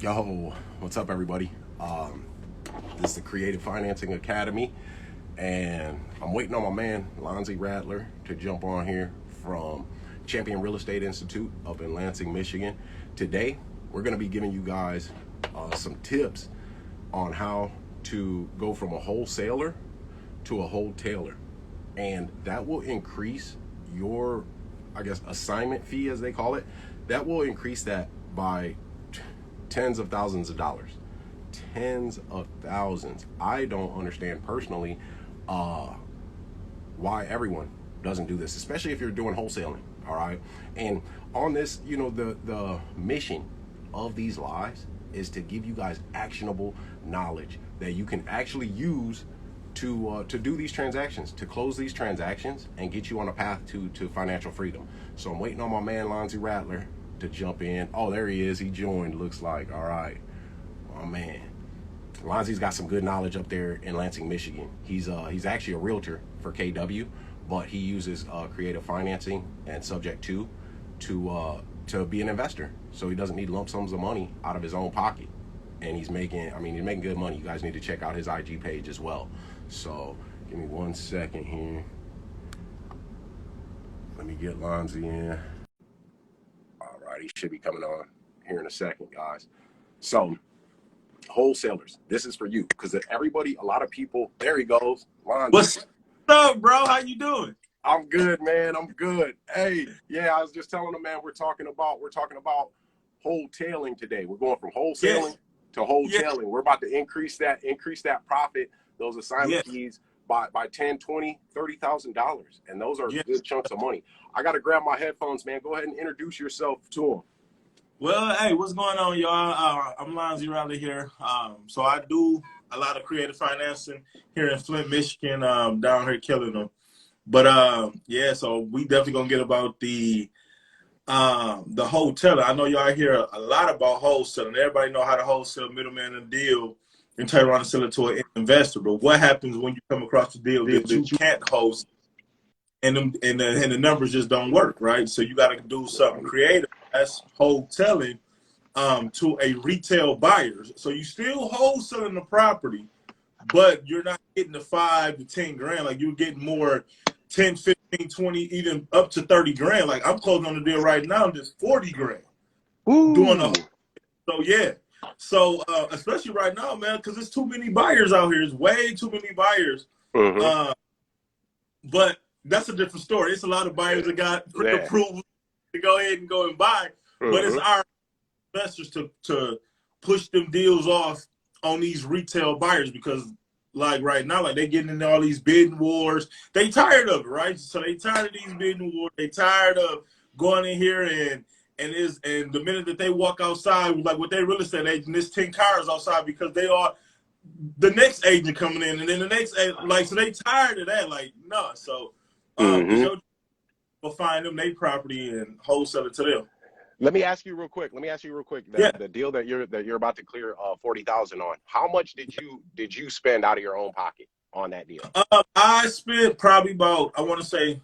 Yo, what's up, everybody? This is the Creative Financing Academy, and I'm waiting on my man Lonzie Rattler to jump on here from Champion Real Estate Institute up in Lansing, Michigan. Today, we're going to be giving you guys some tips on how to go from a wholesaler to a wholetailer, and that will increase your, I guess, assignment fee, as they call it. That will increase that by tens of thousands of dollars. Tens of thousands. I don't understand personally why everyone doesn't do this, especially if you're doing wholesaling. All right. And on this, the mission of these lives is to give you guys actionable knowledge that you can actually use to do these transactions, to close these transactions, and get you on a path to financial freedom. So I'm waiting on my man Lonzie Rattler to jump in. Oh, there he is. He joined. Looks like. All right. Oh man, Lonzie's got some good knowledge up there in Lansing, Michigan. He's actually a realtor for KW, but he uses creative financing and subject to be an investor. So he doesn't need lump sums of money out of his own pocket, and he's making good money. You guys need to check out his IG page as well. So give me 1 second here. Let me get Lonzie in. All right, he should be coming on here in a second, guys. So wholesalers, this is for you, because everybody, a lot of people, there he goes, Lonzie. What's up, bro? How you doing? I'm good, man. I'm good. Hey, yeah, I was just telling him, man, we're talking about wholetailing today. We're going from wholesaling to wholetailing. We're about to increase that profit, those assignment fees by 10, 20, $30,000. And those are good chunks of money. I got to grab my headphones, man. Go ahead and introduce yourself to them. Well, hey, what's going on, y'all? I'm Lonzie Rattler here. So I do a lot of creative financing here in Flint, Michigan, down here killing them. But yeah, so we definitely gonna get about the wholesaler. I know y'all hear a lot about wholesaling. Everybody know how to wholesale, middleman, and deal, and turn around and sell it to an investor. But what happens when you come across the deal that you can't host, and the numbers just don't work, right? So you got to do something creative. That's wholesaling to a retail buyer. So you still wholesaling the property, but you're not getting the 5 to 10 grand. Like you're getting more 10, 15, 20, even up to 30 grand. Like I'm closing on the deal right now, just 40 grand. Ooh. Doing a so yeah. So especially right now, man, because there's too many buyers out here. It's way too many buyers. But that's a different story. It's a lot of buyers that got approval to go ahead and go and buy. But it's our investors to push them deals off on these retail buyers, because like right now, like they getting into all these bidding wars. They tired of it, right? So they tired of these bidding wars. They tired of going in here and the minute that they walk outside, like with their real estate agent, there's 10 cars outside because they are the next agent coming in, and then the next like, so they tired of that. Like, no. So go find them their property and wholesale it to them. Let me ask you real quick. The deal that you're about to clear 40,000 on. How much did you spend out of your own pocket on that deal? I spent probably about, I want to say,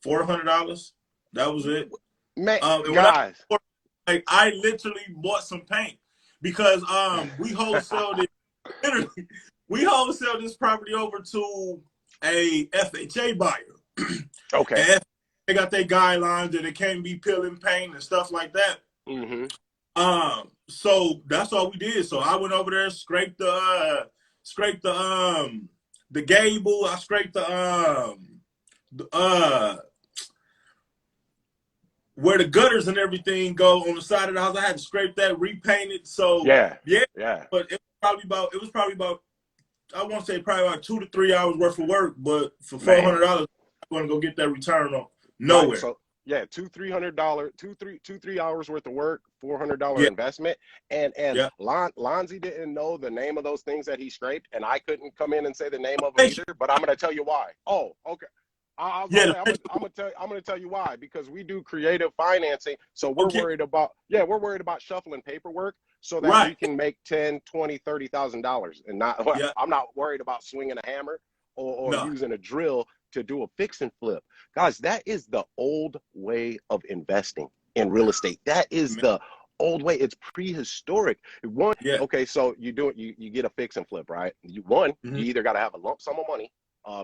$400. That was it. Man, guys, I literally bought some paint because we wholesaled it. Literally, we wholesaled this property over to a FHA buyer. Okay. And they got their guidelines that it can't be peeling paint and stuff like that. So that's all we did. So I went over there, scraped the gable. I scraped where the gutters and everything go on the side of the house. I had to scrape that, repaint it. So yeah. But it was probably about I want to say probably about 2 to 3 hours worth of work. But for $400, I'm going to go get that return on nowhere. Right, so yeah, $300, 3 hours worth of work, $400 investment, and Lonzie didn't know the name of those things that he scraped, and I couldn't come in and say the name of them either. But I'm going to tell you why. Oh, okay. I'm gonna tell you why, because we do creative financing, so we're worried about shuffling paperwork so that we can make $10, $20, $30,000, and not. I'm not worried about swinging a hammer or using a drill to do a fix and flip. Guys, that is the old way of investing in real estate. That is the old way. It's prehistoric. Okay, so you get a fix and flip, right? You either got to have a lump sum of money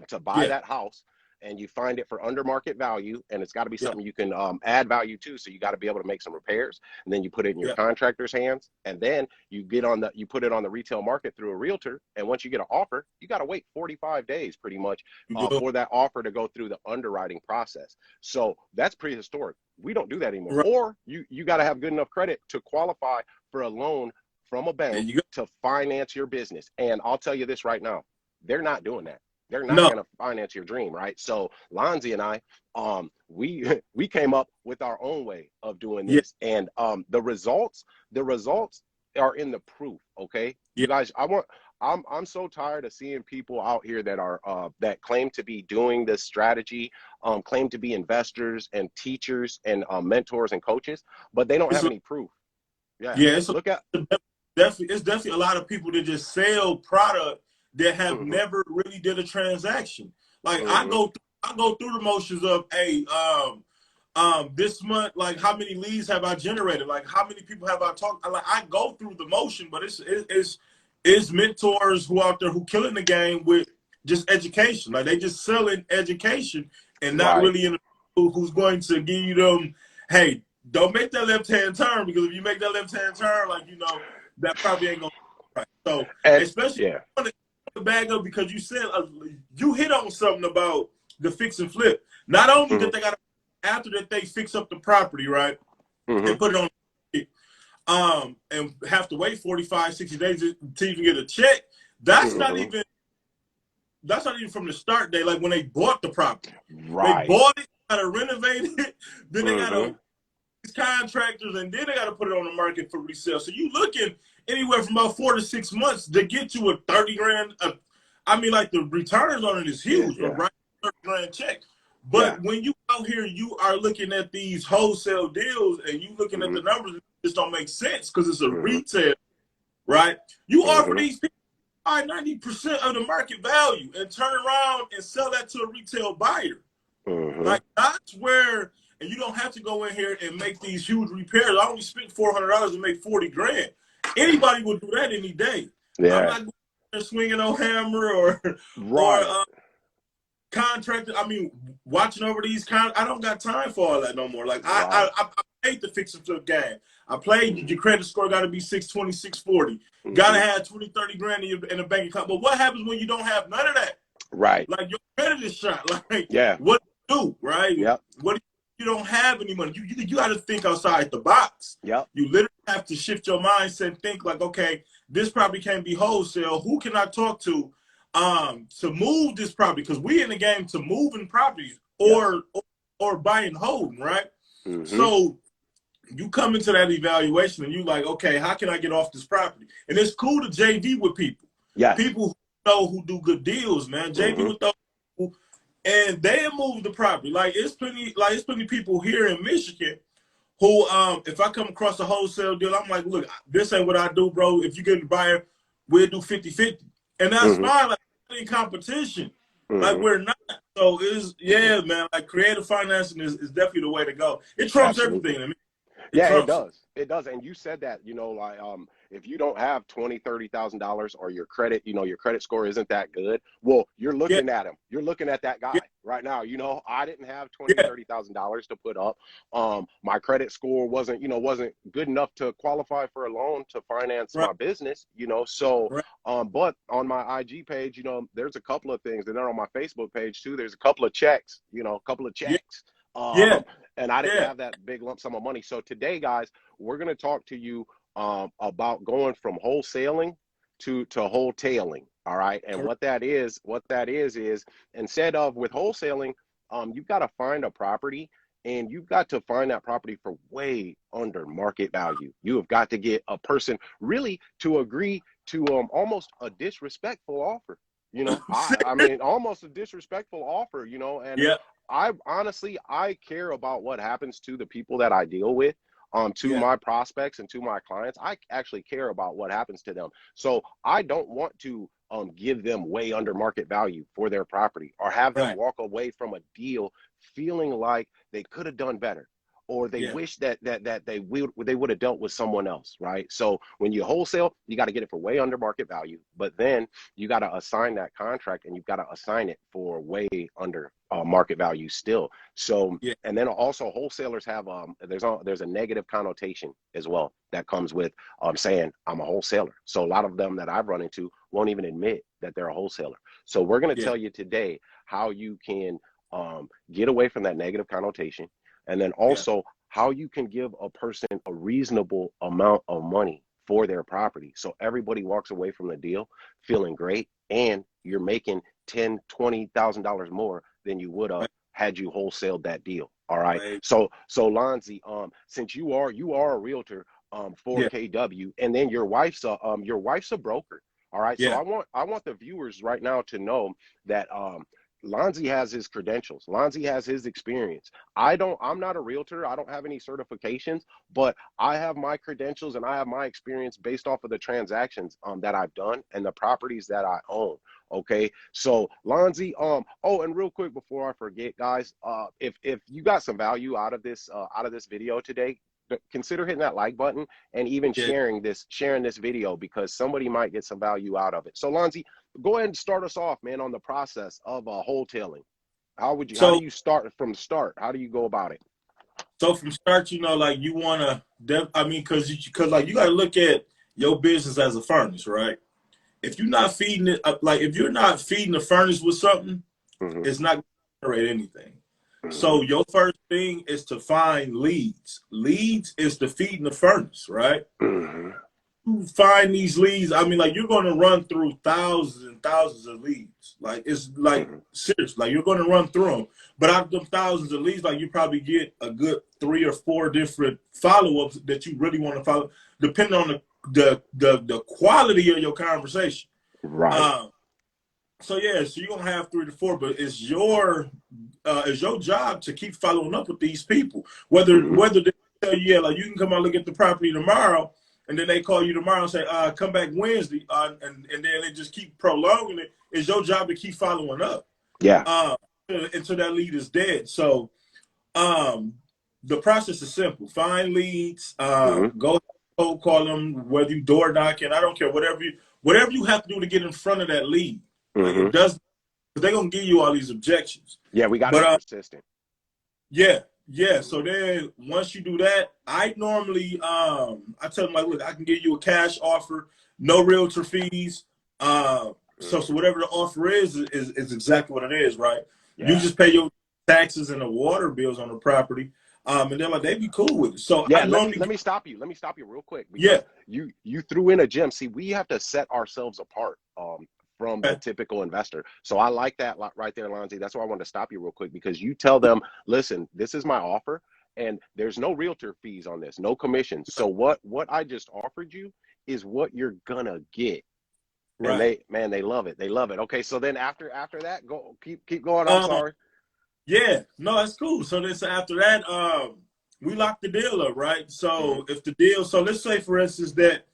to buy that house, and you find it for under market value, and it's got to be something you can add value to. So you got to be able to make some repairs, and then you put it in your contractor's hands, and then you put it on the retail market through a realtor. And once you get an offer, you got to wait 45 days pretty much for that offer to go through the underwriting process. So that's prehistoric. We don't do that anymore. Right. Or you got to have good enough credit to qualify for a loan from a bank to finance your business. And I'll tell you this right now, they're not doing that. They're not going to finance your dream, right? So Lonzie and I, we came up with our own way of doing this, and the results are in the proof. Okay, you guys, I'm so tired of seeing people out here that are that claim to be doing this strategy, claim to be investors and teachers and mentors and coaches, but they don't have any proof. It's definitely a lot of people that just sell product that have never really did a transaction. Like I go through the motions of, hey, this month, like how many leads have I generated? Like how many people have I talked? Like I go through the motion, but it's mentors who out there who killing the game with just education. Like they just selling education and not really in the who's going to give you them, hey, don't make that left-hand turn, because if you make that left-hand turn, like, you know, that probably ain't gonna be right. So especially the bag up, because you said you hit on something about the fix and flip. Not only that they got after that they fix up the property, right, and put it on and have to wait 45, 60 days to even get a check. That's not even from the start day, like when they bought the property. They bought it, gotta renovate it, then they gotta contractors, and then they got to put it on the market for resale. So you looking anywhere from about 4 to 6 months to get you a 30 grand. I mean, like the returns on it is huge, right? 30 grand check. But when you out here, you are looking at these wholesale deals, and you looking at the numbers, it just don't make sense because it's a retail, right? You offer these people 90% of the market value and turn around and sell that to a retail buyer. Like that's where. And you don't have to go in here and make these huge repairs. I only spent $400 to make 40 grand. Anybody would do that any day. I'm not going there swinging no hammer or contractor. I mean, watching over these I don't got time for all that no more. Like I played the fix and flip game. I played your credit score got to be 620, 640. Got to have 20, 30 grand in a bank account. But what happens when you don't have none of that? Right. Like your credit is shot. Like what do you do? Right. Yep. What you don't have any money. You got to think outside the box. Yep. You literally have to shift your mindset and think like, okay, this property can't be wholesale. Who can I talk to move this property? Because we in the game to moving properties or buy and holding, right? So you come into that evaluation and you like, okay, how can I get off this property? And it's cool to JV with people. People who know who do good deals, man. JV with those people. And they move the property. Like it's plenty people here in Michigan who, if I come across a wholesale deal, I'm like, look, this ain't what I do, bro. If you get a buyer, we'll do 50-50. And that's fine. Like in competition. Like we're not. So man, like creative financing is definitely the way to go. It trumps everything. I mean, it does. It does. And you said that, you know, like if you don't have $20,000, $30,000 or your credit, you know, your credit score isn't that good. Well, you're looking at him. You're looking at that guy right now. You know, I didn't have $20,000, $30,000 to put up. My credit score wasn't good enough to qualify for a loan to finance my business, you know. So, but on my IG page, you know, there's a couple of things, and then on my Facebook page too, there's a couple of checks, and I didn't have that big lump sum of money. So today, guys, we're going to talk to you about going from wholesaling to wholetailing. All right. And what that is instead of with wholesaling, you've got to find a property, and you've got to find that property for way under market value. You have got to get a person really to agree to almost a disrespectful offer. You know, I mean, almost a disrespectful offer, you know, and I honestly care about what happens to the people that I deal with, to my prospects and to my clients. I actually care about what happens to them. So I don't want to give them way under market value for their property, or have them walk away from a deal feeling like they could have done better, or they wish that they would have dealt with someone else, right? So when you wholesale, you got to get it for way under market value, but then you got to assign that contract, and you've got to assign it for way under market value still. So and then also wholesalers have there's a negative connotation as well that comes with saying I'm a wholesaler. So a lot of them that I've run into won't even admit that they're a wholesaler. So we're going to tell you today how you can get away from that negative connotation, and then also how you can give a person a reasonable amount of money for their property, so everybody walks away from the deal feeling great, and you're making $10,000-$20,000 more than you would have had you wholesaled that deal. All right. So Lonzie, since you are a realtor for KW, and then your wife's a broker. All right. So I want the viewers right now to know that Lonzie has his credentials. Lonzie has his experience. I'm not a realtor. I don't have any certifications, but I have my credentials and I have my experience based off of the transactions that I've done and the properties that I own. Okay. So Lonzie, and real quick before I forget, guys, if you got some value out of this video today, consider hitting that like button and even sharing this video, because somebody might get some value out of it. So Lonzie, go ahead and start us off, man, on the process of wholetailing. How do you start from the start? How do you go about it? So from start, like you want to, because like you got to look at your business as a furnace, right? If you're not feeding it, if you're not feeding the furnace with something, it's not going to generate anything. So your first thing is to find leads. Leads is to feed in the furnace, right? You find these leads. You're going to run through thousands and thousands of leads. It's serious. You're going to run through them. But out of them thousands of leads, you probably get a good 3 or 4 different follow-ups that you really want to follow, depending on the quality of your conversation. Right. So you're gonna have 3 to 4, but it's your job to keep following up with these people. Whether they tell you, you can come out and look at the property tomorrow, and then they call you tomorrow and say, come back Wednesday, and then they just keep prolonging it. It's your job to keep following up. Until that lead is dead. So the process is simple. Find leads, go cold call them, whether you door knocking, I don't care, whatever you have to do to get in front of that lead. It does, because they're gonna give you all these objections. Yeah, we got to be persistent. So then once you do that, I normally I tell them, look, I can give you a cash offer, no realtor fees. So whatever the offer is exactly what it is, right? You just pay your taxes and the water bills on the property. And they're they be cool with it. So let me stop you. Let me stop you real quick. You threw in a gem. See, we have to set ourselves apart from the typical investor. So I like that right there, Lonzie. That's why I wanted to stop you real quick, because you tell them, listen, this is my offer, and there's no realtor fees on this, no commissions. So what I just offered you is what you're gonna get. And they love it. They love it. Okay, so then after that, keep going. I'm sorry. Yeah, no, that's cool. So then after that, we lock the deal up, right? So if the deal, so let's say for instance that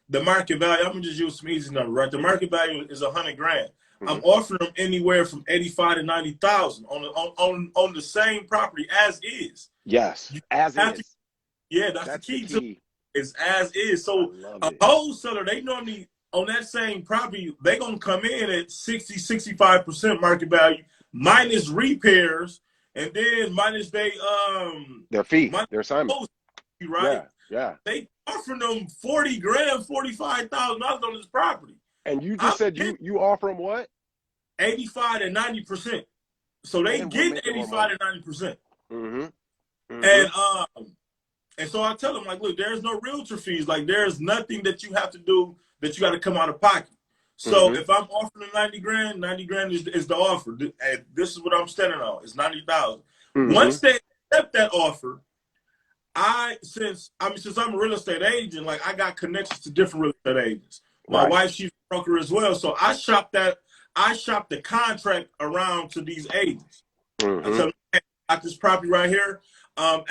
the market value, I'm gonna just use some easy number, right? The market value is $100,000. I'm offering them anywhere from 85 to 90,000 on the same property as is. Yes, as is. That's the key. To is as is. So a wholesaler, they normally on that same property, they gonna come in at 60-65% market value minus repairs, and then minus their fee, their assignment, right? Yeah. They offering them $40,000, $45,000 on this property. And you just said you offer them what? 85 to 90%. So they get 85 to 90%. And so I tell them, look, there's no realtor fees. There's nothing that you have to do that you got to come out of pocket. So if I'm offering $90,000, $90,000 is the offer. And this is what I'm standing on. It's 90,000. Once they accept that offer, since I'm a real estate agent, I got connections to different real estate agents. My wife, she's a broker as well. So I shop the contract around to these agents. I tell them, hey, I got this property right here. I'm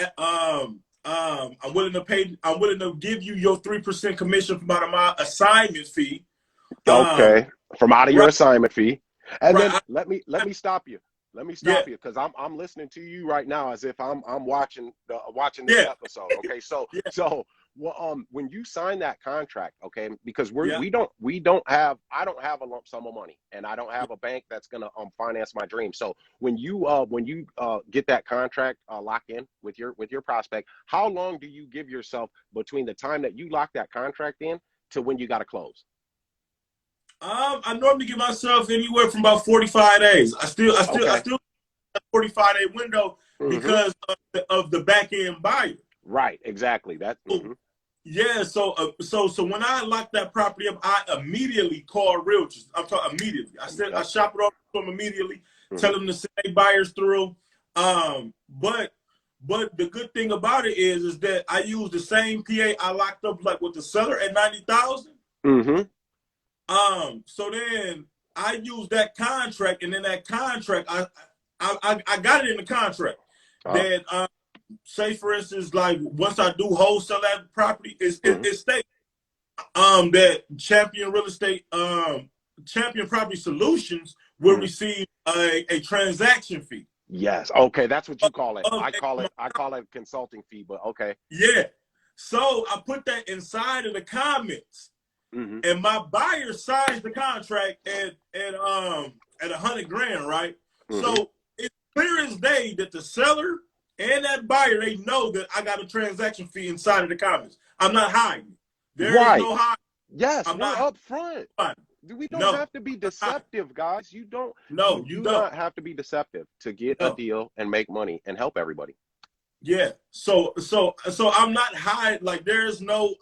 willing to give you your 3% commission from out of my assignment fee. From out of your assignment fee. And then let me stop you. Let me stop you because I'm listening to you right now as if I'm watching this episode. Okay, so well, when you sign that contract, okay, because I don't have a lump sum of money, and I don't have a bank that's gonna finance my dream. So when you get that contract locked in with your prospect, how long do you give yourself between the time that you lock that contract in to when you got to close? I normally give myself anywhere from about 45 days. I still 45-day window because of the back end buyer. Right, exactly. That. Yeah, so when I lock that property up, I immediately call realtors. I'm talking immediately. I shop it off to them immediately, tell them to send their buyers through. But the good thing about it is that I use the same PA I locked up like with the seller at 90,000. So then I use that contract, and in that contract, I got it in the contract that say for instance, like once I do wholesale that property, it states that Champion Real Estate, Champion Property Solutions will receive a transaction fee. Yes. Okay, that's what you call it. I call it consulting fee, but okay. Yeah. So I put that inside of the comments. And my buyer signs the contract at $100,000, right? So it's clear as day that the seller and that buyer, they know that I got a transaction fee inside of the comments. I'm not hiding. There is no hiding. Yes, I'm not up front. We don't have to be deceptive, guys. You do not have to be deceptive to get a deal and make money and help everybody. Yeah. So I'm not hiding. Like there's no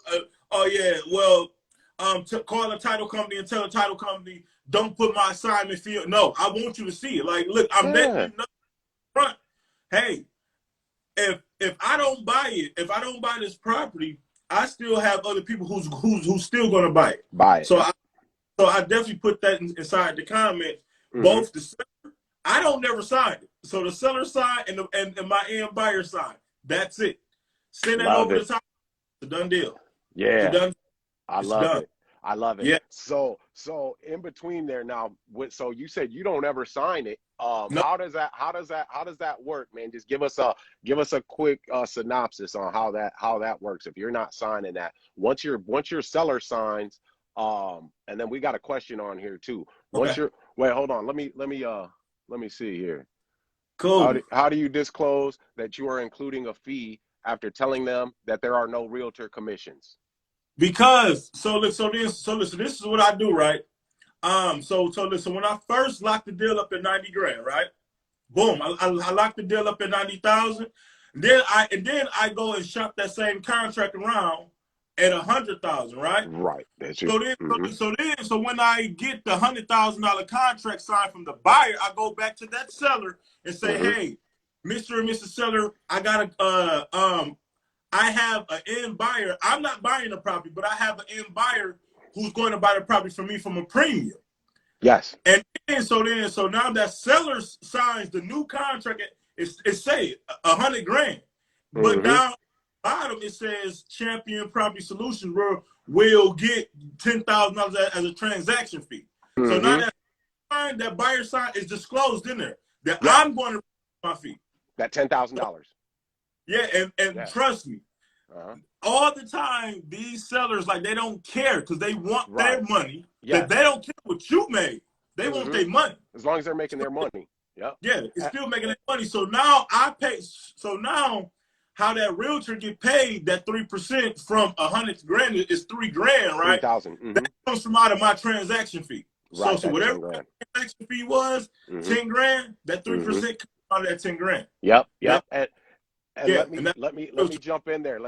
to call a title company and tell a title company, don't put my assignment fee. No, I want you to see it. Like, look, I'm letting you know front. Hey, if I don't buy it, if I don't buy this property, I still have other people who's still gonna buy it. So I definitely put that inside the comments. Both the seller, I don't never sign it. So the seller sign and my end buyer sign. That's it. Send that over the top. It's a done deal. Yeah. I love it. Yeah. So in between there now, so you said you don't ever sign it. No. How does that work, man? Just give us a quick synopsis on how that works. If you're not signing that, once your seller signs, and then we got a question on here too. Wait, hold on. Let me see here. Cool. How do you disclose that you are including a fee after telling them that there are no realtor commissions? Because listen, this is what I do, right? So listen, when I first locked the deal up at $90,000, right? Boom, I locked the deal up at 90,000. Then I go and shop that same contract around at 100,000, right? Right. That's it. So when I get the $100,000 contract signed from the buyer, I go back to that seller and say, hey, Mr. and Mrs. Seller, I have an end buyer. I'm not buying the property, but I have an end buyer who's going to buy the property from me from a premium. Yes. And so now that seller signs the new contract, it say $100,000, but down bottom it says Champion Property Solutions will get $10,000 as a transaction fee. So now that buyer sign is disclosed in there that I'm going to my fee. That $10,000. Yeah, and trust me, all the time these sellers, like, they don't care because they want their money. They don't care what you made. They want their money. As long as they're making their money. Yeah, it's still making their money. So now I pay. So now, how that realtor get paid that 3% from $100,000 is $3,000, right? $3,000. That comes from out of my transaction fee. Right, So whatever the transaction fee was, $10,000, that 3% comes out of that $10,000. Yep. And let me jump in there.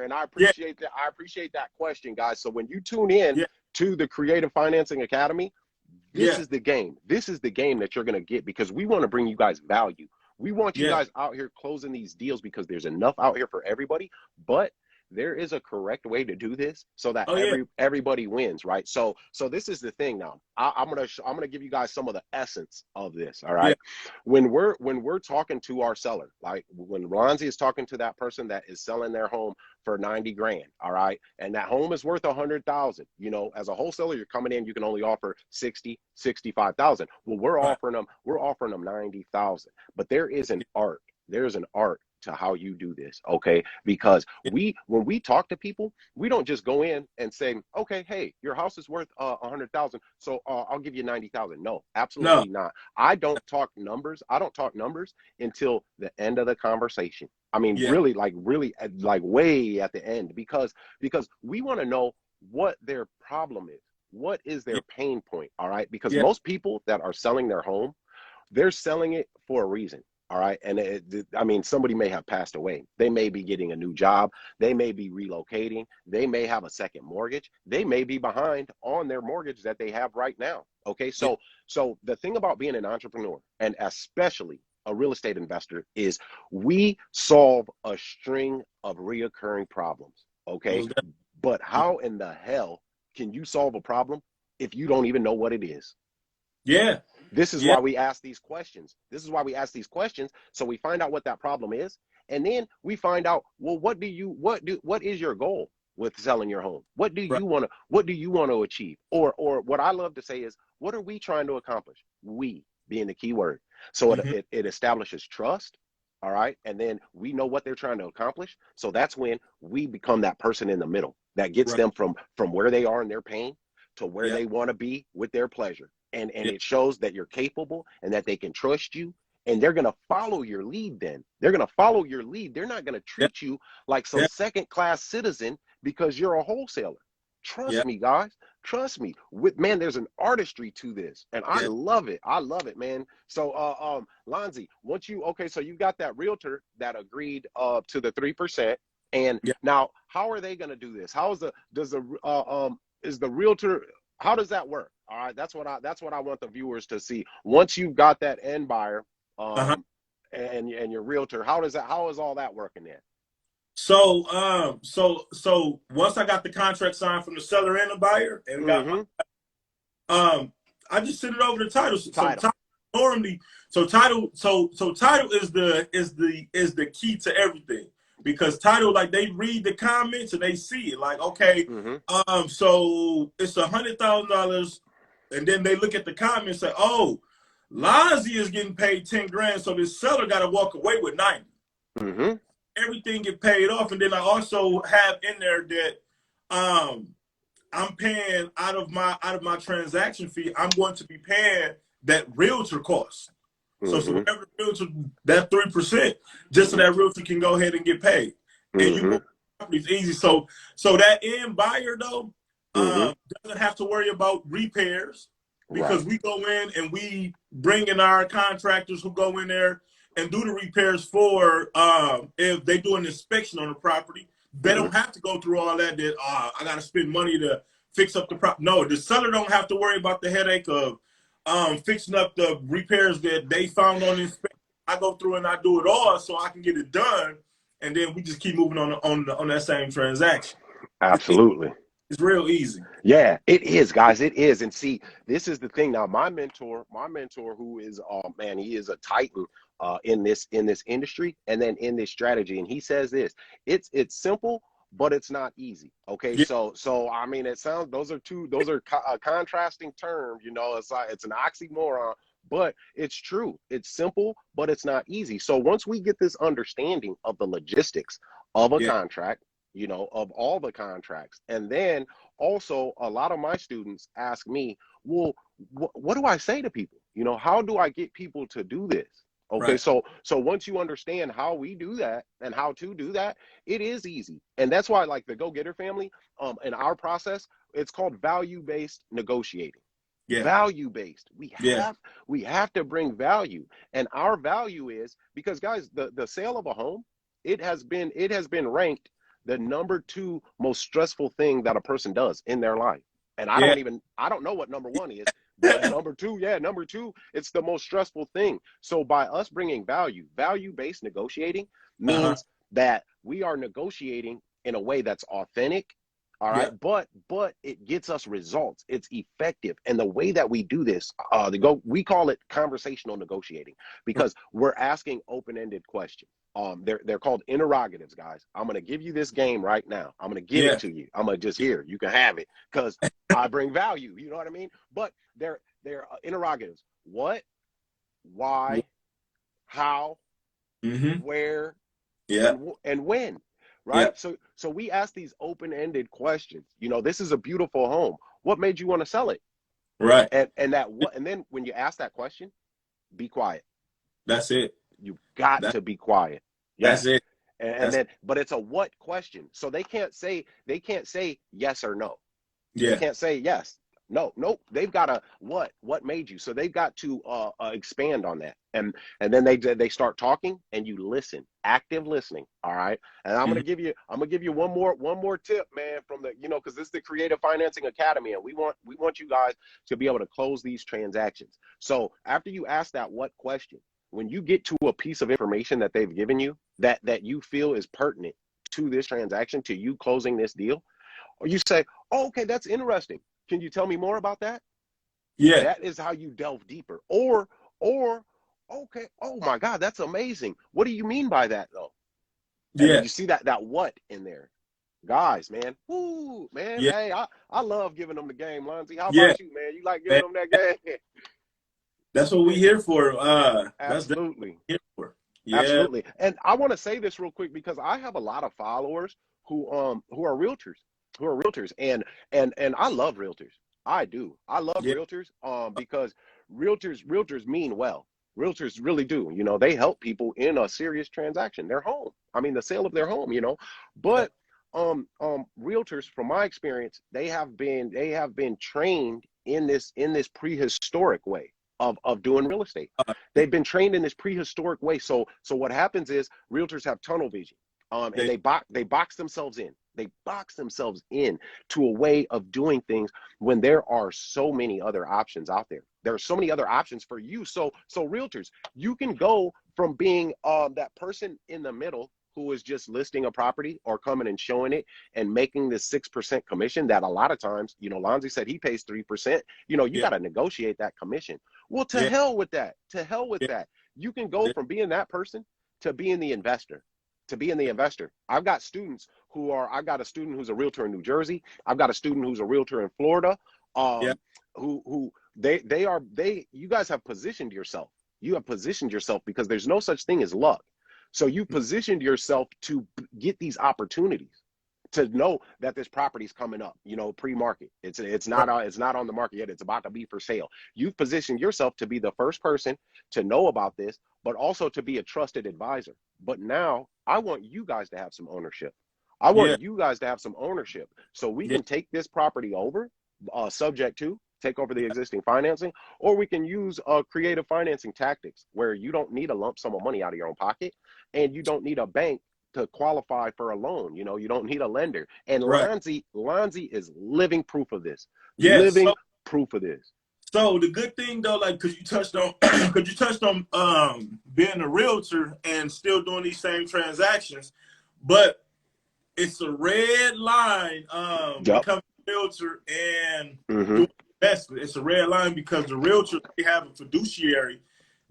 And I appreciate that. I appreciate that question, guys. So when you tune in to the Creative Financing Academy, this is the game. This is the game that you're going to get, because we want to bring you guys value. We want you guys out here closing these deals because there's enough out here for everybody. But there is a correct way to do this so that Oh yeah. everybody wins, right? So this is the thing now. I'm gonna give you guys some of the essence of this. All Yeah. right. When we're talking to our seller, like when Lonzie is talking to that person that is selling their home for 90 grand, all right, and that home is worth 100,000. You know, as a wholesaler, you're coming in, you can only offer 60, 65,000. Well, we're offering them 90,000. But there is an art. There's an art to how you do this, okay? Because when we talk to people, we don't just go in and say, okay, hey, your house is worth 100,000, so I'll give you 90,000. No, No. absolutely not. I don't talk numbers. I don't talk numbers until the end of the conversation. I mean, Yeah. really, like way at the end, because we want to know what their problem is. What is their pain point? All right, because most people that are selling their home, they're selling it for a reason. All right. And I mean, somebody may have passed away. They may be getting a new job. They may be relocating. They may have a second mortgage. They may be behind on their mortgage that they have right now. Okay. So the thing about being an entrepreneur, and especially a real estate investor, is we solve a string of reoccurring problems. Okay. But how in the hell can you solve a problem if you don't even know what it is? Yeah. This is why we ask these questions. So we find out what that problem is, and then we find out, well, what is your goal with selling your home? What do you want to achieve? Or what I love to say is, what are we trying to accomplish? We being the key word. So it establishes trust. All right. And then we know what they're trying to accomplish. So that's when we become that person in the middle that gets them from where they are in their pain to where they want to be with their pleasure. And it shows that you're capable and that they can trust you, and they're going to follow your lead. Then they're going to follow your lead. They're not going to treat you like some second-class citizen because you're a wholesaler. Trust me, guys. Trust me. Man, there's an artistry to this, and I love it. I love it, man. So, Lonzie, so you got that realtor that agreed to the 3%, and now how are they going to do this? Is the realtor? How does that work? All right, that's what I want the viewers to see. Once you've got that end buyer, and your realtor, how is all that working there? So once I got the contract signed from the seller and the buyer, and got I just send it over to title. Title normally, title is the key to everything, because title, like, they read the comments and they see it, like, okay, so it's $100,000. And then they look at the comments and say, oh, Lonzie is getting paid 10 grand, so this seller got to walk away with 90. Everything get paid off. And then I also have in there that I'm paying out of my transaction fee, I'm going to be paying that realtor cost. So whatever realtor, that 3%, just so that realtor can go ahead and get paid. And you move properties easy. So that end buyer, though, doesn't have to worry about repairs, because we go in and we bring in our contractors who go in there and do the repairs for if they do an inspection on the property. They don't have to go through all that I got to spend money to fix up the property. No, the seller don't have to worry about the headache of fixing up the repairs that they found on inspection. I go through and I do it all so I can get it done, and then we just keep moving on that same transaction. Absolutely. It's real easy. Yeah, it is, guys. It is. And see, this is the thing. Now, my mentor, who is, man, he is a titan in this industry, and then in this strategy. And he says this: it's simple, but it's not easy. Okay, so I mean, those are contrasting terms. You know, it's an oxymoron, but it's true. It's simple, but it's not easy. So once we get this understanding of the logistics of a contract, you know, of all the contracts. And then also a lot of my students ask me, well, what do I say to people? You know, how do I get people to do this? Okay, so once you understand how we do that and how to do that, it is easy. And that's why, like, the Go Getter family, in our process, it's called value-based negotiating. Value-based. We have to bring value. And our value is, because, guys, the sale of a home, it has been ranked the number 2 most stressful thing that a person does in their life. And I don't know what number 1 is, but number 2, it's the most stressful thing. So by us bringing value-based negotiating means that we are negotiating in a way that's authentic. All right. Yeah. But it gets us results. It's effective. And the way that we do this, we call it conversational negotiating, because we're asking open-ended questions. They're called interrogatives, guys. I'm going to give you this game right now. I'm going to give it to you. I'm going to just here. You can have it because I bring value. You know what I mean? But they're interrogatives. What, why, how, where, and when. Right. Yeah. So we ask these open-ended questions. You know, this is a beautiful home. What made you want to sell it? Right. And then when you ask that question, be quiet. That's it. You got to be quiet. That's it. And then, but it's a what question. So they can't say yes or no. Yeah. They can't say yes. No, nope. They've got a what made you? So they've got to expand on that. And then they start talking and you listen, active listening. All right. And I'm gonna give you one more tip, man, from the, you know, because this is the Creative Financing Academy, and we want you guys to be able to close these transactions. So after you ask that what question, when you get to a piece of information that they've given you that you feel is pertinent to this transaction, to you closing this deal, or you say, oh, okay, that's interesting. Can you tell me more about that? Yeah. That is how you delve deeper. Or, okay, oh my God, that's amazing. What do you mean by that though? And Yeah. you see that what in there. Guys, man. Woo, man. Yeah. Hey, I love giving them the game, Lonzie. How Yeah. about you, man? You like giving them that game? That's what we here for. Absolutely. That's here for. Yeah. Absolutely. And I want to say this real quick because I have a lot of followers who are realtors. And I love realtors. I do. I love realtors because realtors mean well. Realtors really do. You know, they help people in a serious transaction, their home. I mean, the sale of their home, you know. But realtors, from my experience, they have been trained in this prehistoric way of doing real estate. They've been trained in this prehistoric way. So what happens is realtors have tunnel vision. And they box themselves in. They box themselves in to a way of doing things when there are so many other options out there. There are so many other options for you. So realtors, you can go from being that person in the middle who is just listing a property or coming and showing it and making this 6% commission that a lot of times, you know, Lonzie said he pays 3%. You know, you got to negotiate that commission. Well, to hell with that. To hell with that. You can go from being that person to being the investor. I've got students I've got a student who's a realtor in New Jersey. I've got a student who's a realtor in Florida. You guys have positioned yourself. You have positioned yourself because there's no such thing as luck. So you positioned yourself to get these opportunities, to know that this property's coming up, you know, pre-market. It's not on the market yet. It's about to be for sale. You've positioned yourself to be the first person to know about this, but also to be a trusted advisor. But now I want you guys to have some ownership. So we can take this property over, subject to take over the existing financing, or we can use creative financing tactics where you don't need a lump sum of money out of your own pocket, and you don't need a bank to qualify for a loan. You know, you don't need a lender. And Lonzie is living proof of this. Proof of this. So the good thing though, like, cause you touched on being a realtor and still doing these same transactions, but it's a red line becoming a realtor and doing investment. It's a red line because the realtor, they have a fiduciary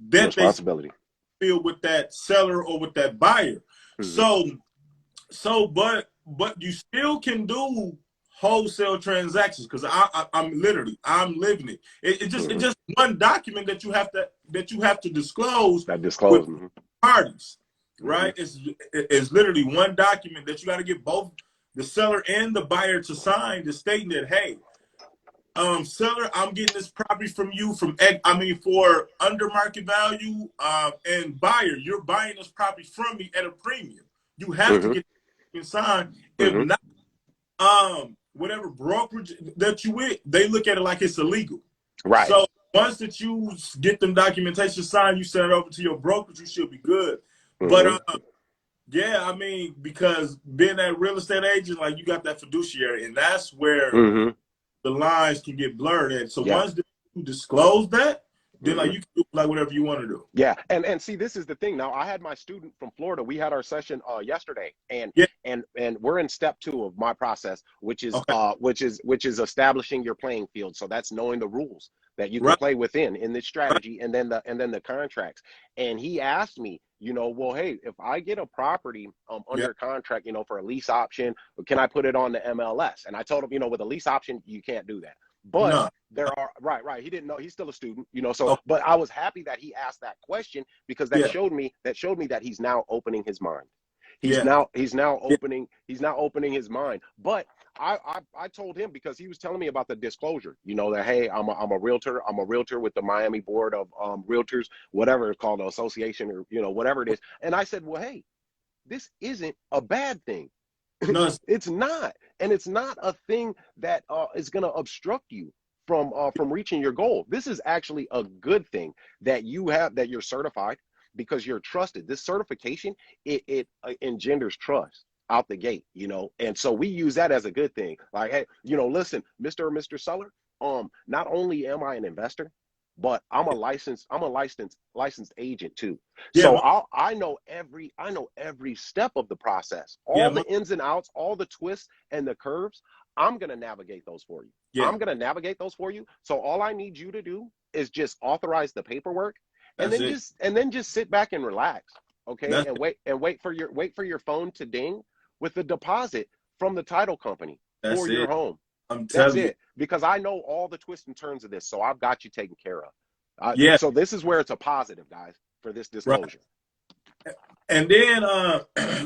that responsibility feel with that seller or with that buyer. But you still can do wholesale transactions because I'm living it. It's just one document that you have to disclose. With parties, right? It's literally one document that you got to get both the seller and the buyer to sign, to stating that, hey, seller, I'm getting this property from you for under market value, and buyer, you're buying this property from me at a premium. You have to get it signed. If not, whatever brokerage that you with, they look at it like it's illegal. Right. So once that you get them documentation signed, you send it over to your brokerage, you should be good. But yeah, I mean, because being that real estate agent, like, you got that fiduciary, and that's where the lines can get blurred. And so once you disclose that, then like you can do like whatever you want to do. Yeah, and see, this is the thing. Now, I had my student from Florida. We had our session yesterday, and Yeah. and we're in step 2 of my process, which is Okay. which is establishing your playing field. So that's knowing the rules that you can Right. play within in this Right. strategy, and then the contracts. And he asked me, well, hey, if I get a property Yeah. under contract, for a lease option, can I put it on the MLS? And I told him, with a lease option, you can't do that. But No. there are right. He didn't know. He's still a student, so. Okay. But I was happy that he asked that question, because that Yeah. showed me that he's now opening his mind. He's Yeah. now Yeah. opening his mind. But I told him, because he was telling me about the disclosure, that, hey, I'm a realtor. I'm a realtor with the Miami Board of Realtors, whatever it's called, the association, or whatever it is. And I said, well, hey, this isn't a bad thing. No. It's not, and it's not a thing that is going to obstruct you from reaching your goal. This is actually a good thing that you're certified, because you're trusted. This certification, it engenders trust out the gate, and so we use that as a good thing. Like, hey, listen, Mr. or Mr. Seller, not only am I an investor, but I'm a licensed agent too. Yeah. So I know every step of the process, all the ins and outs, all the twists and the curves. I'm going to navigate those for you. Yeah. I'm going to navigate those for you. So all I need you to do is just authorize the paperwork, and then just sit back and relax. Okay. That's and wait for your phone to ding with the deposit from the title company for your home. I'm telling you. Because I know all the twists and turns of this, so I've got you taken care of. Yeah. So this is where it's a positive, guys, for this disclosure. Right. And then,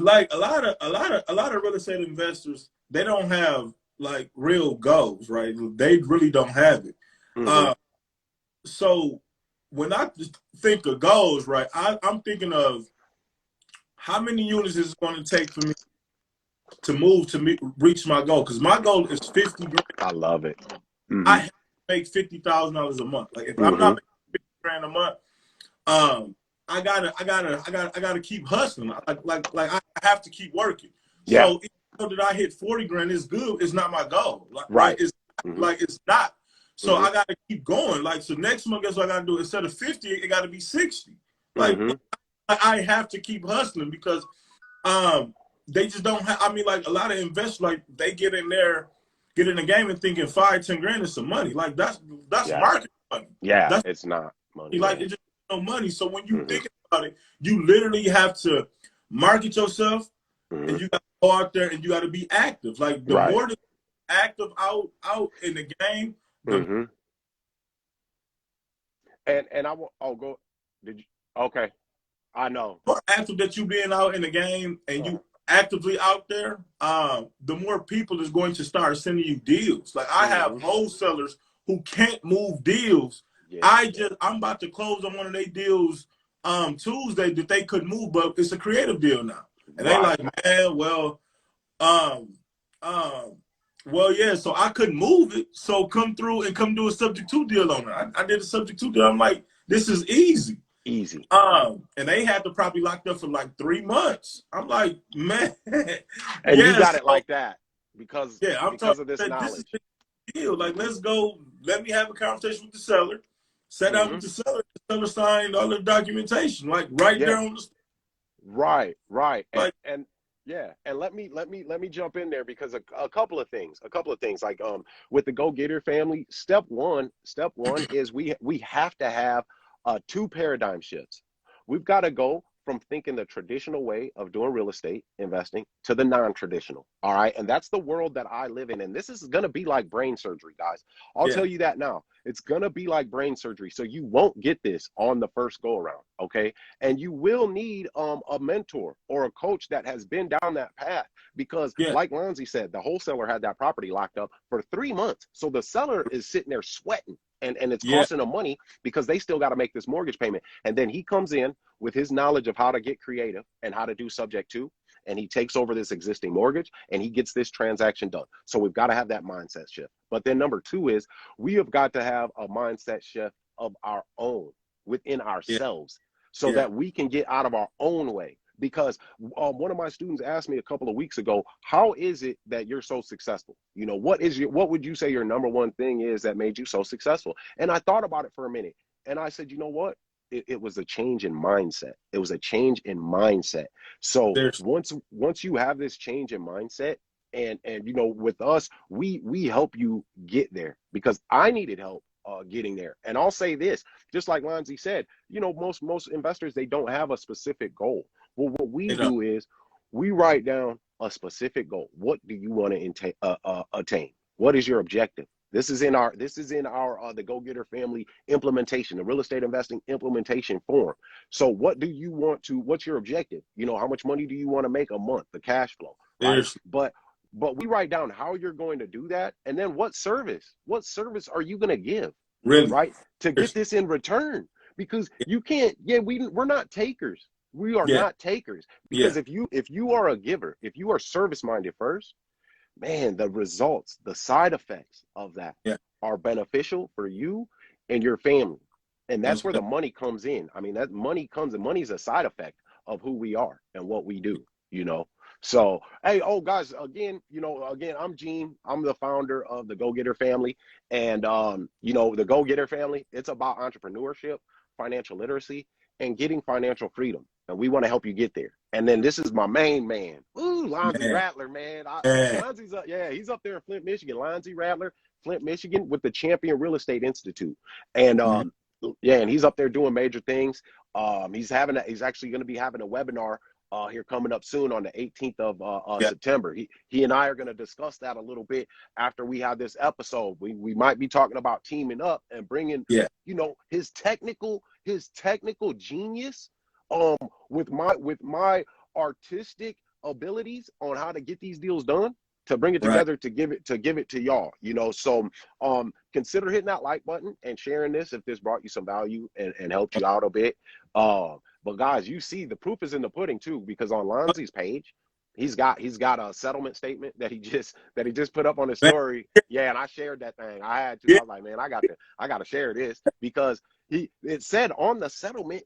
like a lot of real estate investors, they don't have like real goals, right? They really don't have it. Mm-hmm. So when I think of goals, right, I'm thinking of how many units is it going to take for me to move to reach my goal, because my goal is 50 grand. I love it. Mm-hmm. I have to make $50,000 a month. Like if I'm not making 50 grand a month, I gotta keep hustling. Like I have to keep working. Yeah. So even though that I hit 40 grand is good, it's not my goal. Right. It's it's not. So I gotta keep going. Like, so next month, guess what I gotta do? Instead of 50, it gotta be 60. Like I have to keep hustling, because they just don't have. I mean, like a lot of investors, like they get in the game and thinking 5-10 grand is some money. Like that's market money. Yeah, it's not money. Like it's just no money. So when you think about it, you literally have to market yourself, and you got to go out there and you got to be active. Like the more that you're active out in the game. And I will. Oh, go. Did you? Okay. I know. The more active that you being out in the game, and you actively out there, the more people is going to start sending you deals. Like I have wholesalers who can't move deals. Yeah. I'm about to close on one of their deals Tuesday that they couldn't move, but it's a creative deal now. And they like, man, well, yeah, so I couldn't move it. So come through and come do a subject to deal on it. I did a subject to deal. I'm like, this is easy. Easy. And they had the property locked up for like 3 months. I'm like, man. And you got it like that because of this knowledge. This is the deal. Like, let's go. Let me have a conversation with the seller. Sat down with the seller. The seller signed all the documentation, like there on the. Right. Like, And let me jump in there, because a couple of things, like with the Go Getter family, step one is we have to have 2 paradigm shifts. We've got to go from thinking the traditional way of doing real estate investing to the non-traditional. All right. And that's the world that I live in. And this is going to be like brain surgery, guys. I'll tell you that now. It's going to be like brain surgery. So you won't get this on the first go around. Okay. And you will need a mentor or a coach that has been down that path, because like Lonzie said, the wholesaler had that property locked up for 3 months. So the seller is sitting there sweating. And it's costing them money, because they still got to make this mortgage payment. And then he comes in with his knowledge of how to get creative and how to do subject to, and he takes over this existing mortgage and he gets this transaction done. So we've got to have that mindset shift. But then number 2 is we have got to have a mindset shift of our own within ourselves so that we can get out of our own way. Because one of my students asked me a couple of weeks ago, how is it that you're so successful? What would you say your number one thing is that made you so successful? And I thought about it for a minute. And I said, you know what? It was a change in mindset. It was a change in mindset. So once you have this change in mindset, and you know, with us, we help you get there, because I needed help getting there. And I'll say this, just like Lonzie said, you know, most investors, they don't have a specific goal. Well, what we do is we write down a specific goal. What do you want to attain? What is your objective? This is in our the Go Getter family implementation, the real estate investing implementation form. So what do you want to, what's your objective? You know, how much money do you want to make a month, the cash flow, right? But we write down how you're going to do that, and then what service are you going to give, really, right, to get this in return? Because you can't, we're not takers. We are not takers. Because if you are a giver, if you are service minded first, man, the results, the side effects of that are beneficial for you and your family. And that's where the money comes in. I mean, that money comes, and money is a side effect of who we are and what we do, you know? So, hey, guys, again, I'm Gene. I'm the founder of the Go Getter family. And, you know, the Go Getter family, it's about entrepreneurship, financial literacy, and getting financial freedom. And we want to help you get there. And then this is my main man. Ooh, Lonzie Rattler, man. Lonzie's up, he's up there in Flint, Michigan. Lonzie Rattler, Flint, Michigan, with the Champion Real Estate Institute. And and he's up there doing major things. He's actually going to be having a webinar here coming up soon on the 18th of September. He and I are going to discuss that a little bit after we have this episode. We might be talking about teaming up and bringing you know, his technical genius with my artistic abilities on how to get these deals done, to bring it together, to give it to y'all, you know. So consider hitting that like button and sharing this if this brought you some value and helped you out a bit. But guys, you see, the proof is in the pudding too, because on Lonzie's page, he's got a settlement statement that he just put up on his story. Yeah, and I shared that thing. I had to. I was like, man, I got to share this, because it said on the settlement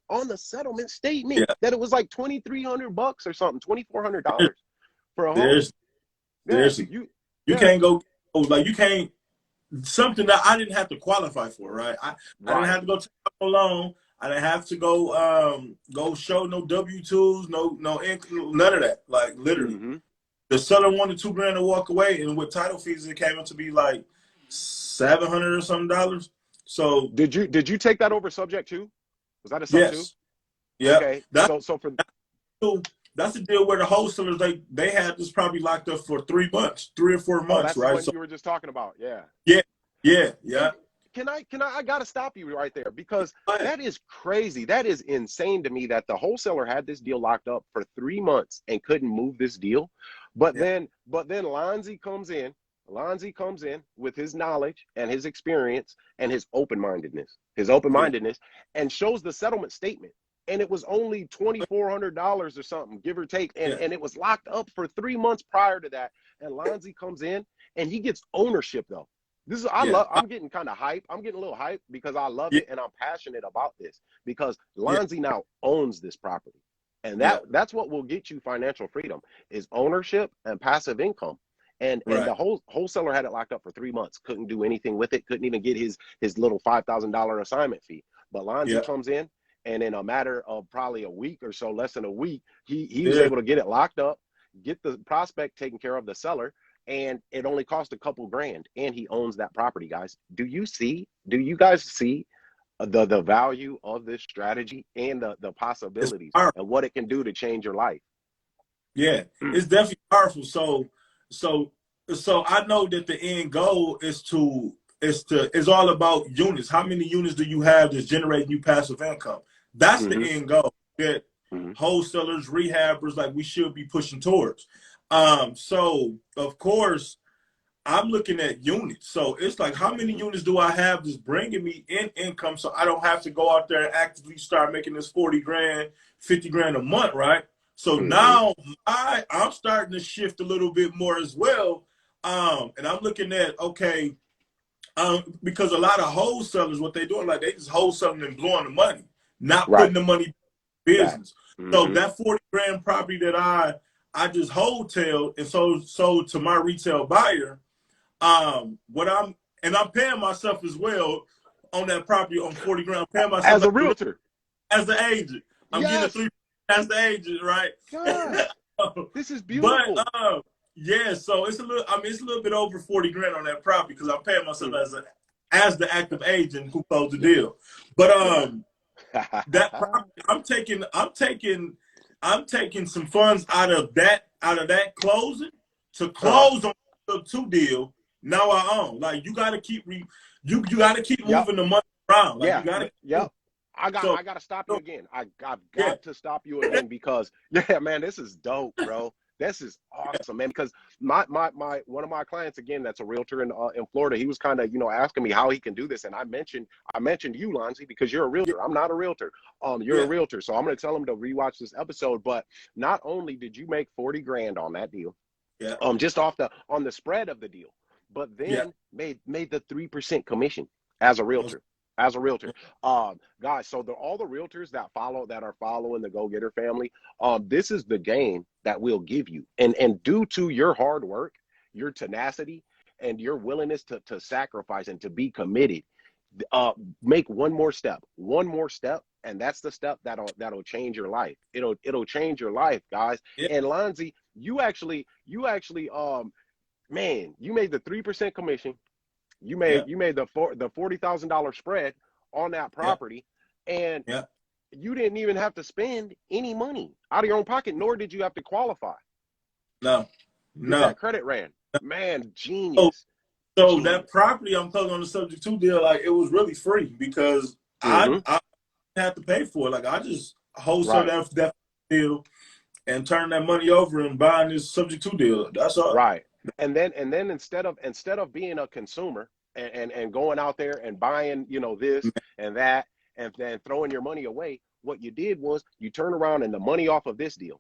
statement that it was like $2,300 or something, $2,400 for a home. You can't go, like, you can't, something that I didn't have to qualify for, right? I didn't have to go take a loan. I didn't have to go show no W-2s, no income, none of that. Like, literally, the seller wanted $2,000 to walk away, and with title fees, it came up to be like $700 or something. So did you take that over subject to? Was that a sub too? Yeah. Okay. That's the deal where the wholesalers, they had this probably locked up for 3 months, 3 or 4 months, that's right? What you were just talking about. Yeah. I gotta stop you right there, because that is crazy. That is insane to me that the wholesaler had this deal locked up for 3 months and couldn't move this deal. But then Lonzie comes in with his knowledge and his experience and his open-mindedness, and shows the settlement statement. And it was only $2,400 or something, give or take. And it was locked up for 3 months prior to that. And Lonzie comes in and he gets ownership though. I'm getting kind of hype. I'm getting a little hype because I love it and I'm passionate about this, because Lonzie now owns this property. And that's what will get you financial freedom, is ownership and passive income. And the wholesaler had it locked up for 3 months, couldn't do anything with it, couldn't even get his little $5,000 assignment fee. But Lonzie comes in, and in a matter of probably a week or so, less than a week, he was able to get it locked up, get the prospect taken care of, the seller, and it only cost a couple grand, and he owns that property, guys. Do you guys see the value of this strategy and the possibilities and what it can do to change your life? Yeah, it's definitely powerful. So I know that the end goal is all about units. How many units do you have that's generating you passive income? That's the end goal that wholesalers, rehabbers, like, we should be pushing towards. So of course I'm looking at units. So it's like, how many units do I have that's bringing me in income, so I don't have to go out there and actively start making this 40 grand, 50 grand a month, right? So now I'm starting to shift a little bit more as well. And I'm looking at, okay, because a lot of wholesalers, what they're doing, like, they just wholesaling and blowing the money, not putting the money in business. So that 40 grand property that I just wholetailed and sold to my retail buyer, I'm paying myself as well on that property on 40 grand. I'm paying myself as a realtor, as the agent. I'm getting a 3 as the agent, right? God, this is beautiful. But yeah, so it's a little. I mean, it's a little bit over 40 grand on that property because I'm paying myself as the active agent who closed the deal. But that property, I'm taking some funds out of that closing to close on the 2 deal. Now I own. Like you got to keep you got to keep moving the money around. Like, you gotta, I got to stop you again. I've got to stop you again because man, this is dope, bro. This is awesome, man. Because my one of my clients again, that's a realtor in Florida. He was kind of asking me how he can do this, and I mentioned you, Lonzie, because you're a realtor. I'm not a realtor. You're a realtor, so I'm going to tell him to rewatch this episode. But not only did you make 40 grand on that deal, just on the spread of the deal, but then made the 3% commission as a realtor. Guys, so all the realtors that are following the Go Getter family, this is the game that we'll give you. And due to your hard work, your tenacity, and your willingness to sacrifice and to be committed, make one more step, and that's the step that'll change your life. It'll change your life, guys. And Lonzie, you actually man, you made the 3% commission. You made the $40,000 spread on that property, and you didn't even have to spend any money out of your own pocket, nor did you have to qualify. No. That credit ran. Man, genius. So that property I'm closing on the subject to deal, like it was really free because I didn't have to pay for it. Like I just wholesale that deal and turn that money over and buying this subject to deal. That's all. Right. And then instead of being a consumer and going out there and buying, this and that, and then throwing your money away, what you did was you turn around and the money off of this deal,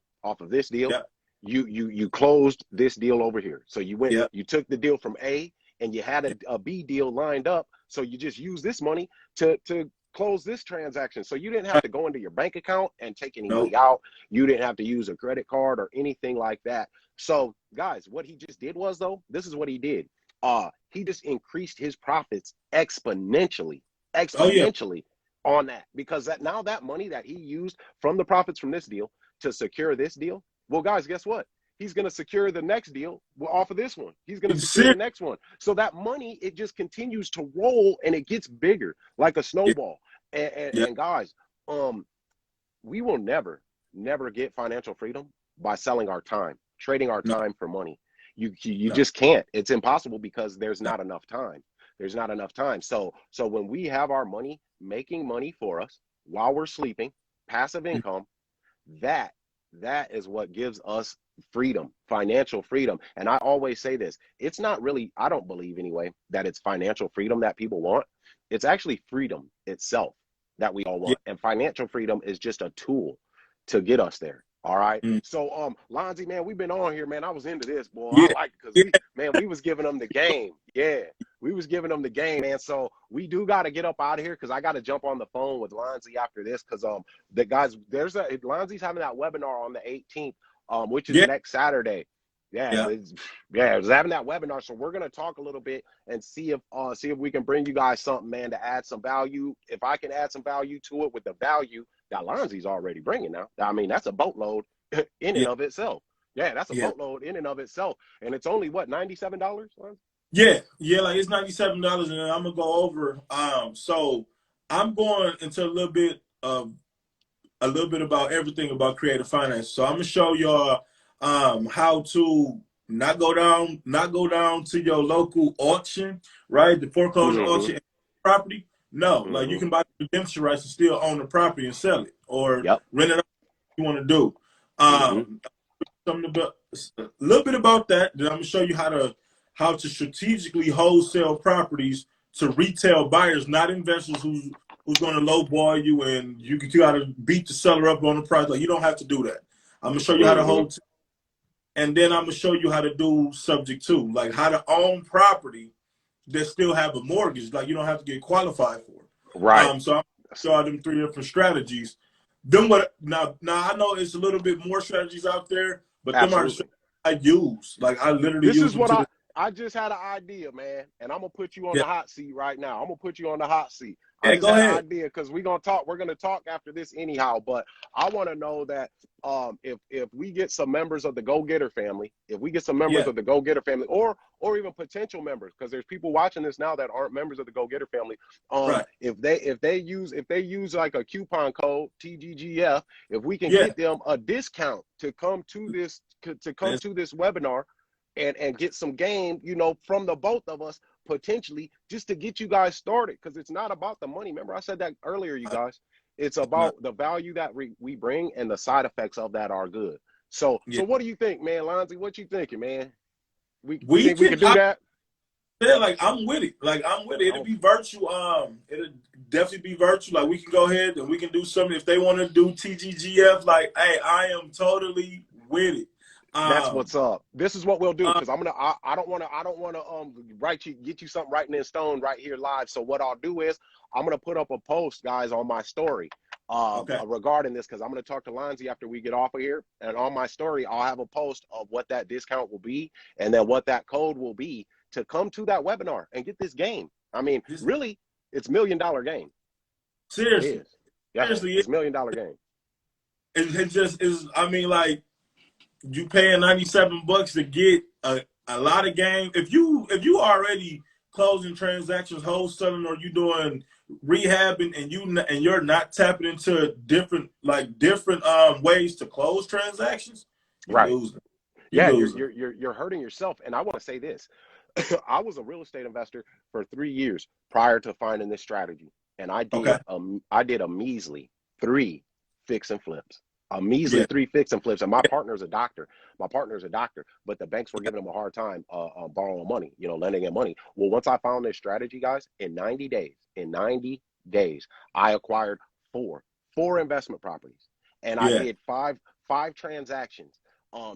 you closed this deal over here. So you went, you took the deal from A and you had a B deal lined up. So you just use this money to close this transaction. So you didn't have to go into your bank account and take any money out. You didn't have to use a credit card or anything like that. So guys, what he just did was, though, this is what he did. He just increased his profits exponentially on that, because now that money that he used from the profits from this deal to secure this deal, well, guys, guess what? He's going to secure the next deal off of this one. He's going to secure the next one. So that money, it just continues to roll and it gets bigger like a snowball. And guys, we will never get financial freedom by selling our time, trading our time for money. You just can't. It's impossible because there's not enough time. There's not enough time. So when we have our money making money for us while we're sleeping, passive income, that is what gives us freedom, financial freedom. And I always say this, it's not really, I don't believe anyway, that it's financial freedom that people want. It's actually freedom itself that we all want. And financial freedom is just a tool to get us there. All right. So, Lonzie, man, we've been on here, man. I was into this, boy. I like it because we was giving them the game. Yeah, we was giving them the game, man. So we do got to get up out of here because I got to jump on the phone with Lonzie after this because the guys, Lonzie's having that webinar on the 18th, which is next Saturday. It's having that webinar. So we're gonna talk a little bit and see if we can bring you guys something, man, to add some value. If I can add some value to it with the value that Lonzie's already bringing now. I mean, that's a boatload in and of itself. Yeah, that's a boatload in and of itself. And it's only what, $97? Yeah, like it's $97, and I'm gonna go over. So I'm going into a little bit about everything about creative finance. So I'm gonna show y'all how to not go down to your local auction, right? The foreclosure auction property. No, like you can buy the redemption rights and still own the property and sell it or rent it out if you want to do. Something about a little bit about that. Then I'm gonna show you how to strategically wholesale properties to retail buyers, not investors who's going to lowball you and you got to beat the seller up on the price. Like you don't have to do that. I'm gonna show you how to hold, and then I'm gonna show you how to do subject to, like how to own property that still have a mortgage. Like you don't have to get qualified for it. Right. So I'm gonna show them 3 different strategies. Then now I know it's a little bit more strategies out there, but them are the strategies I use. Like I literally use them. I just had an idea, man, and I'm gonna put you on Yeah. the hot seat right now. I'm gonna put you on the hot seat. Yeah, I just go had ahead. an idea because we're gonna talk. We're gonna talk after this anyhow. But I want to know that if we get some members of the Go Getter family, if we get some members Yeah. of the Go Getter family, or even potential members, because there's people watching this now that aren't members of the Go Getter family. Right. If they use like a coupon code TGGF, if we can Yeah. get them a discount to come to this webinar and get some game, you know, from the both of us potentially, just to get you guys started, because it's not about the money. Remember, I said that earlier, you guys. It's about the value that we bring, and the side effects of that are good. So Yeah. what do you think, man? Lonzie, what you thinking, man? We We think we can do that? Yeah, like I'm with it. Like I'm with it. It'll be virtual. It'll definitely be virtual. Like we can go ahead and we can do something if they want to do TGGF. Like, hey, I am totally with it. That's what's up. This is what we'll do, because I don't want to get you something writing in stone right here live. So what I'll do is I'm gonna put up a post, guys, on my story regarding this, because I'm gonna talk to Lonzie after we get off of here, and on my story I'll have a post of what that discount will be, and then what that code will be to come to that webinar and get this game. I mean, really, it's $1 million game. Seriously, it is. Yeah, seriously, it's $1 million game. It just is. I mean, like, you paying $97 to get a lot of game. If you already closing transactions, wholesaling, or you doing rehabbing, and you're not tapping into different ways to close transactions, you're right losing. You're hurting yourself. And I want to say this. I was a real estate investor for 3 years prior to finding this strategy, and I did a measly 3 fix and flips. A measly 3 fix and flips, and my partner's a doctor. But the banks were giving him a hard time borrowing money, you know, lending him money. Well, once I found this strategy, guys, in 90 days, I acquired four investment properties, and I did five transactions.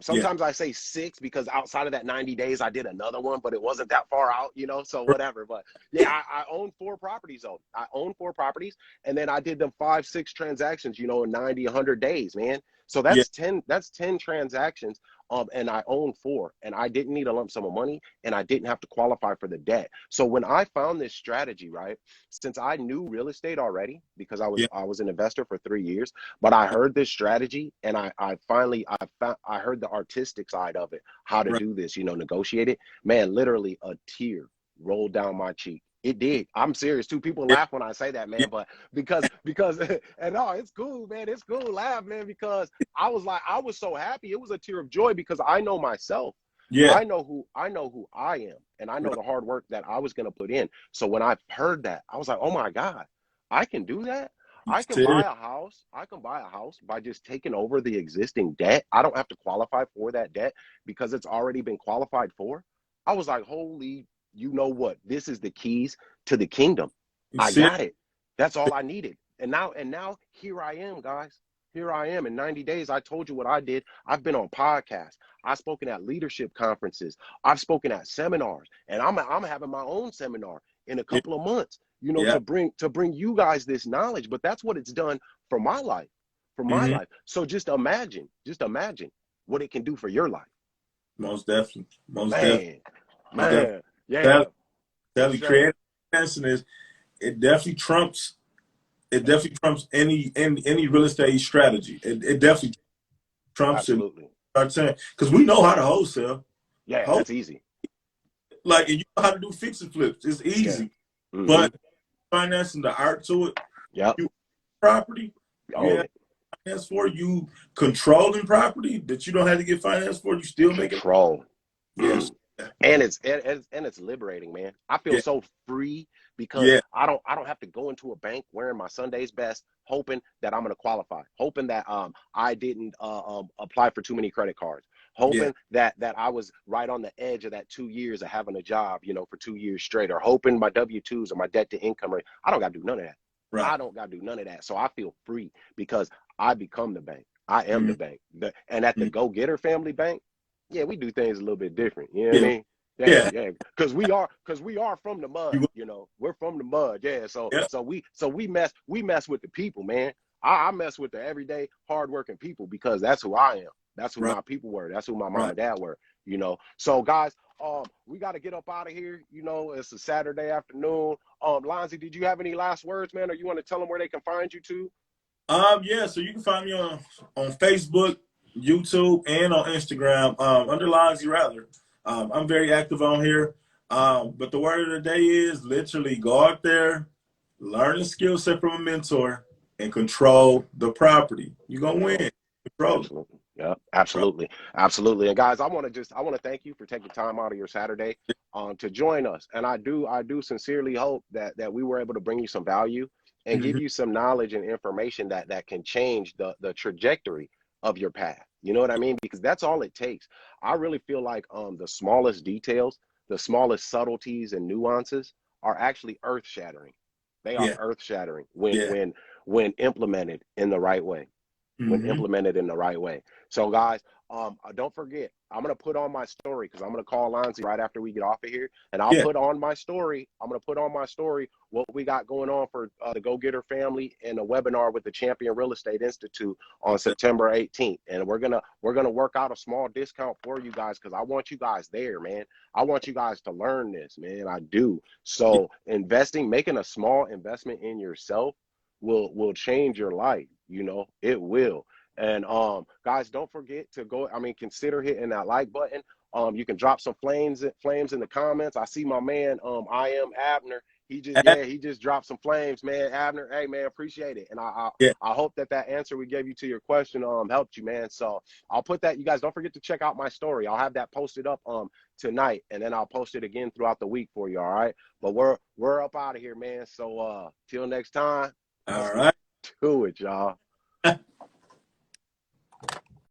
Sometimes I say 6 because outside of that 90 days, I did another one, but it wasn't that far out, you know, so whatever. But yeah, I own 4 properties, though. I own 4 properties, and then I did them 5, 6 transactions, you know, in 90, 100 days, man. So that's 10 transactions. And I own 4, and I didn't need a lump sum of money, and I didn't have to qualify for the debt. So when I found this strategy, right, since I knew real estate already, because I was an investor for 3 years, but I heard this strategy, and I heard the artistic side of it, how to do this, you know, negotiate it. Man, literally a tear rolled down my cheek. It did. I'm serious too. People laugh when I say that, man, but because and no, it's cool, man. It's cool. Laugh, man, because I was so happy. It was a tear of joy because I know myself. Yeah. I know who I am, and I know the hard work that I was going to put in. So when I heard that, I was like, "Oh my God, I can do that. I can buy a house. I can buy a house by just taking over the existing debt. I don't have to qualify for that debt because it's already been qualified for." I was like, "Holy, you know what? This is the keys to the kingdom. I got it. That's all I needed." And now here I am, guys. Here I am in 90 days. I told you what I did. I've been on podcasts. I've spoken at leadership conferences. I've spoken at seminars, and I'm having my own seminar in a couple of months, you know, to bring you guys this knowledge. But that's what it's done for my life, life. So just imagine what it can do for your life. Most definitely. Man. Yeah. Definitely creative financing is it definitely trumps any real estate strategy. It definitely trumps Absolutely. it. Because we know how to wholesale. Yeah, that's easy. Like, and you know how to do fix and flips. It's easy. Yeah. But financing the art to it. Yep. You property. Finance for you controlling property that you don't have to get finance for. You still make control. Yes. And it's liberating, man. I feel so free because I don't have to go into a bank wearing my Sunday's best, hoping that I'm going to qualify, hoping that I didn't apply for too many credit cards, hoping that I was right on the edge of that 2 years of having a job, you know, for 2 years straight, or hoping my W-2s or my debt to income rate. I don't got to do none of that. Right. I don't got to do none of that. So I feel free because I become the bank. I am the bank. And at the Go Getter Family Bank, yeah, we do things a little bit different. You know what I mean? Yeah. Because we are from the mud. You know, we're from the mud. Yeah. So we mess with the people, man. I mess with the everyday hardworking people because that's who I am. That's who Right. my people were. That's who my mom Right. and dad were, you know. So guys, we got to get up out of here. You know, it's a Saturday afternoon. Lonzie, did you have any last words, man, or you want to tell them where they can find you too? Yeah, so you can find me on Facebook, YouTube, and on Instagram under Lonzie Rattler. I'm very active on here. But the word of the day is literally go out there, learn a skill set from a mentor, and control the property. You're gonna win. Control it. Absolutely. Yeah, absolutely. Absolutely. And guys, I want to thank you for taking time out of your Saturday to join us. And I do sincerely hope that we were able to bring you some value and give Mhm. you some knowledge and information that can change the trajectory of your path. You know what I mean? Because that's all it takes. I really feel like the smallest details, the smallest subtleties and nuances are actually earth shattering. They are Yeah, earth shattering when yeah. when implemented in the right way, when Hmm. implemented in the right way. So guys, don't forget, I'm gonna put on my story because I'm gonna call Lonzie right after we get off of here, and I'll Yeah. put on my story. I'm gonna put on my story what we got going on for the Go Getter family and a webinar with the Champion Real Estate Institute on September 18th, and we're gonna work out a small discount for you guys because I want you guys there, man. I want you guys to learn this, man. I do. Yeah. So making a small investment in yourself will change your life. You know, it will. And guys, don't forget to consider hitting that like button. You can drop some flames in the comments. I see my man, I am Abner. He just dropped some flames, man. Abner, hey man, appreciate it. And Yeah. I hope that answer we gave you to your question helped you, man. So I'll put that. You guys don't forget to check out my story. I'll have that posted up tonight, and then I'll post it again throughout the week for you. All right. But we're up out of here, man. So till next time, All let's right. get to it, y'all.